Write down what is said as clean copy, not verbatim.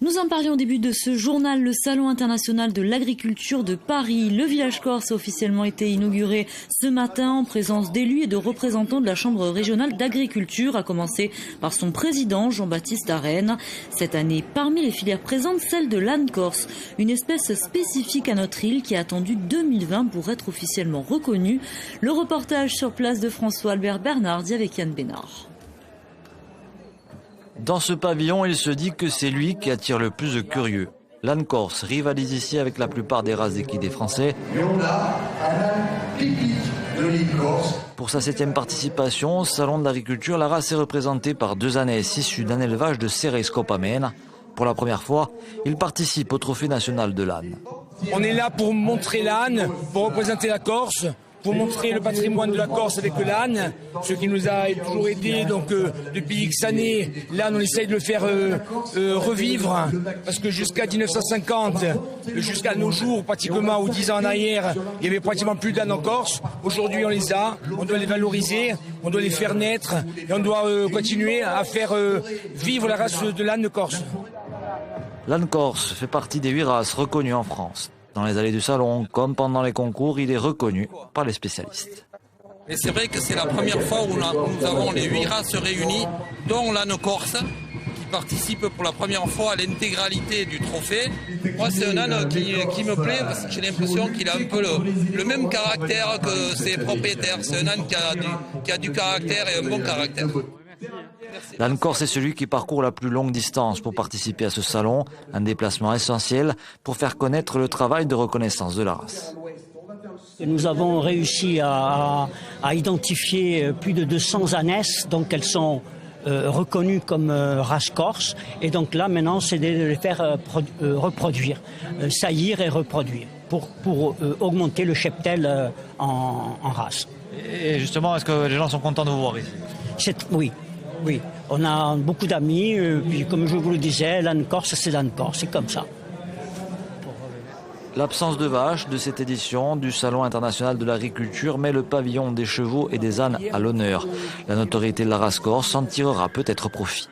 Nous en parlions au début de ce journal, le Salon international de l'agriculture de Paris. Le village corse a officiellement été inauguré ce matin en présence d'élus et de représentants de la Chambre régionale d'agriculture, à commencer par son président Jean-Baptiste Arène. Cette année, parmi les filières présentes, celle de l'âne corse, une espèce spécifique à notre île qui a attendu 2020 pour être officiellement reconnue. Le reportage sur place de François-Albert Bernardi avec Yann Bénard. Dans ce pavillon, il se dit que c'est lui qui attire le plus de curieux. L'âne corse rivalise ici avec la plupart des races d'équidés français. Et on a un âne typique de l'île Corse. Pour sa 7e participation au Salon de l'agriculture, la race est représentée par 2 ânesses issus d'un élevage de Cerescopamène. Pour la première fois, il participe au trophée national de l'âne. On est là pour montrer l'âne, pour représenter la Corse, pour montrer le patrimoine de la Corse avec l'âne, ce qui nous a toujours aidé. Donc depuis X années, l'âne on essaye de le faire revivre, parce que jusqu'à 1950, jusqu'à nos jours pratiquement, ou 10 ans en arrière, il y avait pratiquement plus d'ânes en Corse. Aujourd'hui on les a, on doit les valoriser, on doit les faire naître, et on doit continuer à faire vivre la race de l'âne de Corse. L'âne corse fait partie des 8 races reconnues en France. Dans les allées du salon, comme pendant les concours, il est reconnu par les spécialistes. Et c'est vrai que c'est la première fois où nous avons les 8 races réunies, dont l'âne corse, qui participe pour la première fois à l'intégralité du trophée. Moi, c'est un âne qui me plaît parce que j'ai l'impression qu'il a un peu le même caractère que ses propriétaires. C'est un âne qui a du caractère et un bon caractère. L'âne corse est celui qui parcourt la plus longue distance pour participer à ce salon, un déplacement essentiel pour faire connaître le travail de reconnaissance de la race. Nous avons réussi à identifier plus de 200 ânesses, donc elles sont reconnues comme race corse, et donc là maintenant c'est de les faire reproduire, saillir et reproduire pour augmenter le cheptel en race. Et justement, est-ce que les gens sont contents de vous voir ici ? Oui, on a beaucoup d'amis, puis comme je vous le disais, l'âne corse, c'est l'âne corse, c'est comme ça. L'absence de vaches de cette édition du Salon international de l'agriculture met le pavillon des chevaux et des ânes à l'honneur. La notoriété de la race corse en tirera peut-être profit.